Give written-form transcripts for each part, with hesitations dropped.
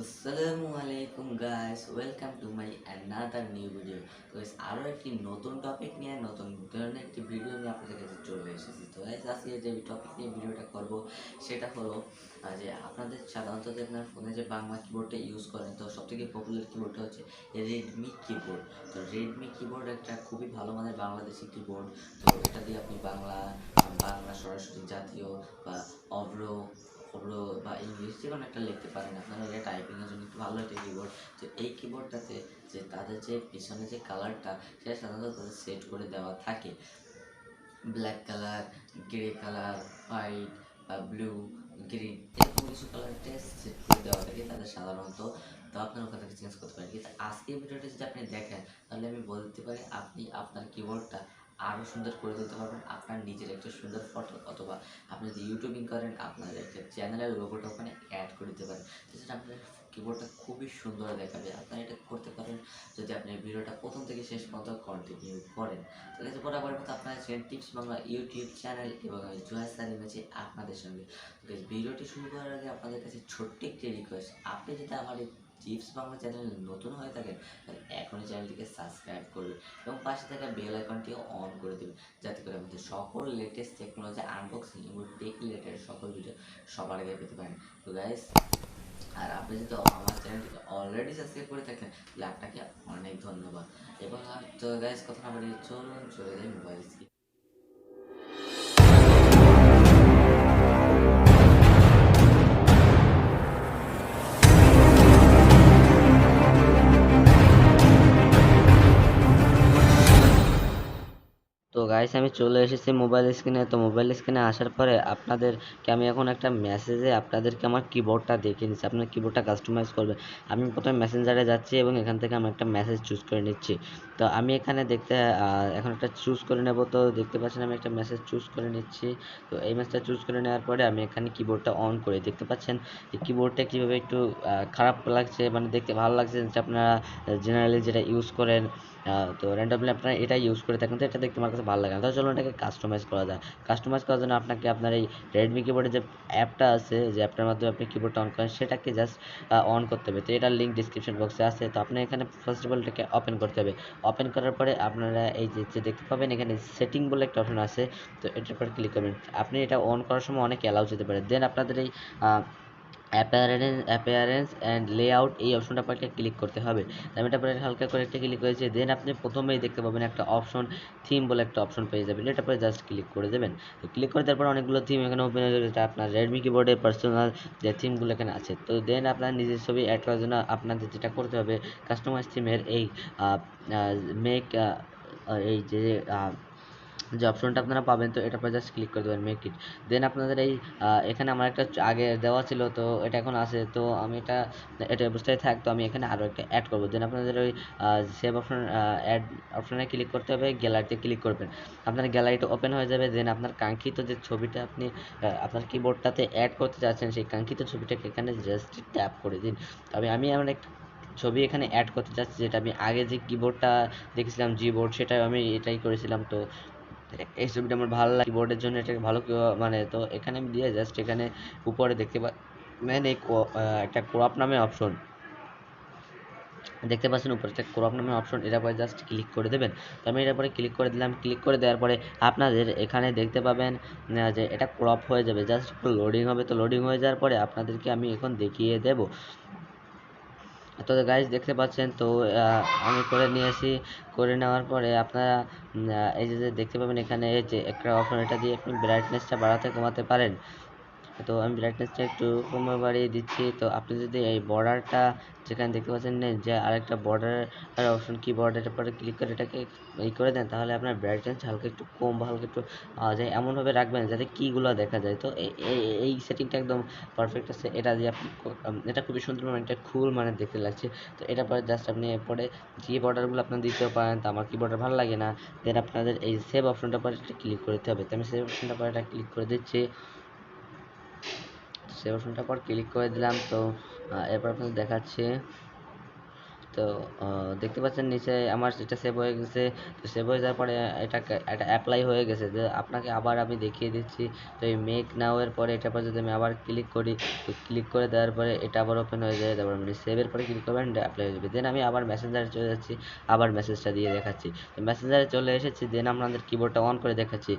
আসসালামু আলাইকুম guys, welcome to my another new video. Guys, আরও একটি নতুন টপিক নিয়ে নতুন ধরনের একটি ভিডিও নিয়ে আপনাদের কাছে চলে এসেছি। তো গাইস, আজকে যে টপিক নিয়ে ভিডিওটা করব সেটা হলো যে আপনাদের সাধারণত যে আপনার ফোনে যে বাংলা কিবোর্ডটা ইউজ করেন, তো সবথেকে পপুলার কিবোর্ডটা হচ্ছে রেডমি কিবোর্ড। তো রেডমি কিবোর্ড একটা খুবই ভালো মানের বাংলাদেশি কিবোর্ড। তো এটা দিয়ে আপনি বাংলা বাংলা সরাসরি জাতীয় বা অভ্র অভ্র বা ইংলিশ যে কোনো একটা লিখতে পারেন আপনারা। এটা টাইপিংয়ের জন্য একটু ভালো একটা কিবোর্ড। তো এই কিবোর্ডটাতে যে তাদের যে পিছনে যে কালারটা সেটা সাধারণত তাদের সেট করে দেওয়া থাকে, black colour, grey colour, white বা ব্লু, গ্রিন, এরকম কিছু কালারটা সেট করে দেওয়া থাকে তাদের সাধারণত। তো আপনার ওখান থেকে চেঞ্জ করতে পারেন। কিন্তু আজকের ভিডিওটা যদি আপনি দেখেন তাহলে আমি বলতে পারি আপনি আপনার কিবোর্ডটা আরও সুন্দর করে তুলতে পারবেন। আপনার নিজের একটা সুন্দর ফটো, অথবা আপনি যদি ইউটিউবিং করেন আপনার একটা চ্যানেলের লোগোটা ওখানে অ্যাড করে দিতে পারেন। তো সেটা আপনার কিবোর্ডটা খুবই সুন্দর দেখাবে। আপনারা এটা করতে পারেন যদি আপনি ভিডিওটা প্রথম থেকে শেষ পর্যন্ত কন্টিনিউ করেন। তো দেখতে বরাবর মতো আপনার টিপস বাংলা ইউটিউব চ্যানেল এবং আমি জুহার সালিম আছি আপনাদের সঙ্গে। তো ভিডিওটি শুরু করার আগে আপনাদের কাছে ছোট্ট একটি রিকোয়েস্ট, আপনি যদি আমার এই টিপস বাংলা চ্যানেল নতুন হয়ে থাকেন তাহলে এখনই চ্যানেলটিকে সাবস্ক্রাইব করবেন এবং পাশে থাকা বেল আইকনটিও অন করে দেবেন, যাতে করে আমাদের সকল লেটেস্ট টেকনোলজি আনবক্সিং এবং টেক রিলেটেড সকল ভিডিও সবার আগে পেতে পারেন। তো গাইস, আর আপনি যদি আমার চ্যানেলটিকে অলরেডি সাবস্ক্রাইব করে থাকেন তাহলে আপনাকে অনেক ধন্যবাদ। এবং তো গাইস, কথা না বাড়িয়ে চলুন চলে যাই মোবাইল স্ক্রিন। তো গাইস, আমি চলে এসেছি মোবাইল স্ক্রিনে। তো মোবাইল স্ক্রিনে আসার পরে আপনাদেরকে আমি এখন একটা মেসেজে আপনাদেরকে আমার কিবোর্ডটা দেখিয়ে নিচ্ছি। আপনার কিবোর্ডটা কাস্টমাইজ করবে। আমি প্রথমে মেসেঞ্জারে যাচ্ছি এবং এখান থেকে আমি একটা মেসেজ চুজ করে নিচ্ছি। তো আমি এখানে এখন একটা চুজ করে নেব। তো দেখতে পাচ্ছেন আমি একটা মেসেজ চুজ করে নিচ্ছি। তো এই মেসেজটা চুজ করে নেওয়ার পরে আমি এখানে কিবোর্ডটা অন করে দেখতে পাচ্ছেন যে কিবোর্ডটা কীভাবে একটু খারাপ লাগছে, মানে দেখতে ভালো লাগছে যে আপনারা জেনারেলি যেটা ইউজ করেন। তো র্যান্ডমলি আপনারা এটা ইউজ করে থাকেন, তো এটা দেখতে আমার কাছে ভালো লাগে না। তো চলুন এটাকে কাস্টমাইজ করা যায়। কাস্টমাইজ করার জন্য আপনাকে আপনার এই রেডমি কিবোর্ডে যে অ্যাপটা আছে, যে অ্যাপটার মাধ্যমে আপনি কিবোর্ডটা অন করেন, সেটাকে জাস্ট অন করতে হবে। তো এটার লিঙ্ক ডিসক্রিপশন বক্সে আছে। তো আপনি এখানে ফার্স্ট অফ অল এটাকে ওপেন করতে হবে। ওপেন করার পরে আপনারা এই যে দেখতে পাবেন এখানে সেটিং বলে একটা অপশন আছে। তো এটার পর ক্লিক করবেন। আপনি এটা অন করার সময় অনেক অ্যালাউ যেতে পারে। দেন আপনাদের এই অ্যাপিয়ারেন্স অ্যান্ড লেআউট এই অপশনটা পরে ক্লিক করতে হবে। আমি এটা পরে হালকা করে একটা ক্লিক করেছি। দেন আপনি প্রথমেই দেখতে পাবেন একটা অপশন, থিম বলে একটা অপশন পেয়ে যাবেন। এটা পরে জাস্ট ক্লিক করে দেবেন। তো ক্লিক করে দেওয়ার পর অনেকগুলো থিম এখানে ওপেন হয়ে যাবে, যেটা আপনার রেডমি কিবোর্ডের পার্সোনাল যে থিমগুলো এখানে আছে। তো দেন আপনার নিজের ছবি অ্যাড করার জন্য আপনাদের যেটা করতে হবে, কাস্টমাইজ থিমের এই মেক এই যে অপশনটা আপনারা পাবেন, তো এটার পর জাস্ট ক্লিক করে দেবেন মেক ইট। দেন আপনাদের এই এখানে আমার একটা আগে দেওয়া ছিল, তো এটা এখন আছে। তো আমি এটা অবস্থায় থাক, তো আমি এখানে আরও একটা অ্যাড করবো। দেন আপনাদের ওই সেভ অপশন অ্যাড অপশনে ক্লিক করতে হবে, গ্যালারিতে ক্লিক করবেন। আপনার গ্যালারিটা ওপেন হয়ে যাবে। দেন আপনার কাঙ্ক্ষিত যে ছবিটা আপনি আপনার কিবোর্ডটাতে অ্যাড করতে চাচ্ছেন, সেই কাঙ্ক্ষিত ছবিটাকে এখানে জাস্ট ট্যাপ করে দিন। তবে আমি আমার একটা ছবি এখানে অ্যাড করতে চাচ্ছি, যেটা আমি আগে যে কিবোর্ডটা দেখেছিলাম জিবোর্ড, সেটা আমি এটাই করেছিলাম। তো এই ছবিটা আমার ভালো লাগে, কিবোর্ডের জন্য এটা ভালো মানে। তো এখানে আমি দিয়ে জাস্ট এখানে উপরে দেখতে পাচ্ছেন এই একটা ক্রপ নামে অপশন দেখতে পাচ্ছেন, উপরে একটা ক্রপ নামে অপশন, এটা পরে জাস্ট ক্লিক করে দেবেন। তো আমি এটার পরে ক্লিক করে দিলাম। ক্লিক করে দেওয়ার পরে আপনাদের এখানে দেখতে পাবেন যে এটা ক্রপ হয়ে যাবে, জাস্ট একটু লোডিং হবে। তো লোডিং হয়ে যাওয়ার পরে আপনাদেরকে আমি এখন দেখিয়ে দেব। তো গাইজ দেখতে পাচ্ছেন, তো আমি করে নিয়েছি। করে নেওয়ার পরে আপনারা এই যে দেখতে পাবেন এখানে এই যে একটা অপশন, এটা দিয়ে আপনি ব্রাইটনেসটা বাড়াতে কমাতে পারেন। তো আমি ব্রাইটনেসটা একটু কমে বাড়িয়ে দিচ্ছি। তো আপনি যদি এই বর্ডারটা যেখানে দেখতে পাচ্ছেন যে আরেকটা বর্ডার অপশন, কি বর্ডারের পরে ক্লিক করে এটাকে করে দেন, তাহলে আপনার ব্রাইটনেস হালকা একটু কম বা হালকা একটু যায় এমনভাবে রাখবেন যাতে কীগুলো দেখা যায়। তো এই সেটিংটা একদম পারফেক্ট আছে। এটা দিয়ে আপনি এটা খুবই সুন্দর, মানে এটা খুল মানে দেখতে লাগছে। তো এটা পরে জাস্ট আপনি এরপরে কি বর্ডারগুলো আপনার দিতেও পারেন। তো আমার কি বর্ডার ভালো লাগে না। দেন আপনাদের এই সেভ অপশনটা পরে ক্লিক করে দিতে হবে। তো আমি সেভ অপশনটা পরে এটা ক্লিক করে দিচ্ছি। সেভ অপশনটার পর ক্লিক করে দিলাম। তো এরপর আপনাদের দেখাচ্ছে তো দেখতে পাচ্ছেন নিচে আমার এটা সেভ হয়ে গেছে। তো সেভ হয়ে যাওয়ার পরে এটা অ্যাপ্লাই হয়ে গেছে। যে আপনাকে আবার আমি দেখিয়ে দিচ্ছি। তো এই মেক নাও এর পরে এটার পর যদি আমি আবার ক্লিক করি, তো ক্লিক করে দেওয়ার পরে এটা আবার ওপেন হয়ে যায়। তারপর আপনি সেভের পরে ক্লিক করবেন, এটা অ্যাপ্লাই হয়ে যাবে। দেন আমি আবার মেসেঞ্জারে চলে যাচ্ছি, আবার মেসেজটা দিয়ে দেখাচ্ছি। তো মেসেঞ্জারে চলে এসেছি, দেন আপনাদের কিবোর্ডটা অন করে দেখাচ্ছি।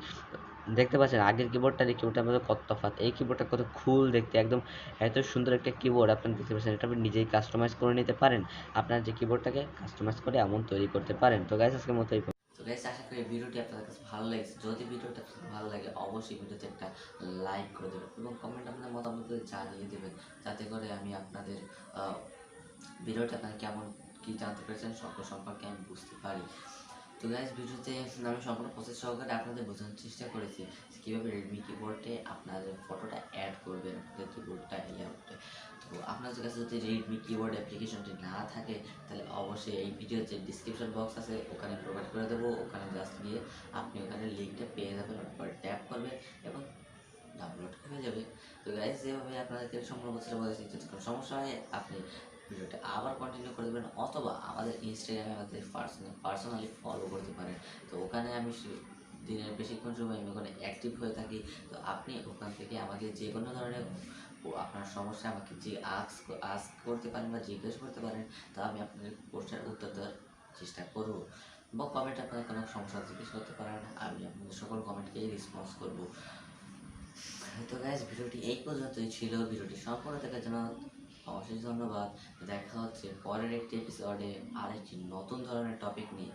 দেখতে পাচ্ছেন আগের কিবোর্ডটা আর এই কিবোর্ডটার মধ্যে কত তফাৎ। এই কিবোর্ডটা কত কুল দেখতে, একদম এত সুন্দর একটা কিবোর্ড। আপনি দেখতে পাচ্ছেন এটা আপনি নিজেই কাস্টমাইজ করে নিতে পারেন। আপনার যে কিবোর্ডটাকে কাস্টমাইজ করে এমন তৈরি করতে পারেন। তো গাইস আজকের মতো এই তো গাইস, আশা করি ভিডিওটি আপনাদের কাছে ভালো লেগেছে। যদি ভিডিওটা ভালো লাগে অবশ্যই ভিডিওতে একটা লাইক করে দেবেন এবং কমেন্ট আপনার মতামত জানিয়ে দেবেন, যাতে করে আমি আপনাদের ভিডিওটা আপনারা কেমন কি জানতে পেরেছেন সকল সম্পর্কে আমি বুঝতে পারি। তো গাইস, ভিডিওতে আমি সম্পূর্ণ প্রসেস সহকারে আপনাদের বোঝানোর চেষ্টা করেছি কীভাবে রেডমি কিবোর্ডে আপনাদের ফটোটা অ্যাড করবেন আপনাদের কিবোর্ডটা লেআউটে। তো আপনাদের কাছে যদি রেডমি কিবোর্ড অ্যাপ্লিকেশনটি না থাকে, তাহলে অবশ্যই এই ভিডিওর যে ডিসক্রিপশন বক্স আছে ওখানে প্রোভাইড করে দেবো। ওখানে জাস্ট গিয়ে আপনি ওখানে লিঙ্কটা পেয়ে যাবেন, ওপর ট্যাপ করবেন এবং ডাউনলোড হয়ে যাবে। তো গাইস, যেভাবে আপনাদেরকে সম্পূর্ণ বছর বলেছি, যদি কোনো সমস্যা হয় আপনি ভিডিওটা আবার কন্টিনিউ করে দেবেন, অথবা আমাদের ইনস্টাগ্রামে আমাদের পার্সোনালি ফলো করতে পারেন। তো ওখানে আমি দিনের বেশিক্ষণ সময় আমি ওখানে অ্যাক্টিভ হয়ে থাকি। তো আপনি ওখান থেকে আমাকে যে কোনো ধরনের আপনার সমস্যা আমাকে যে আস্ক করতে পারেন বা জিজ্ঞেস করতে পারেন। তো আমি আপনাদের প্রশ্নের উত্তর দেওয়ার চেষ্টা করব, বা কমেন্টে আপনাদের কোনো সমস্যা জিজ্ঞেস করতে পারেন, আমি আপনাদের সকল কমেন্টকেই রেসপন্স করব। তো গাইজ, ভিডিওটি এই পর্যন্তই ছিল। ভিডিওটি সম্পূর্ণ দেখার জন্য অশেষ ধন্যবাদ। দেখা হচ্ছে পরের একটি এপিসোডে আরেকটি নতুন ধরনের টপিক নিয়ে।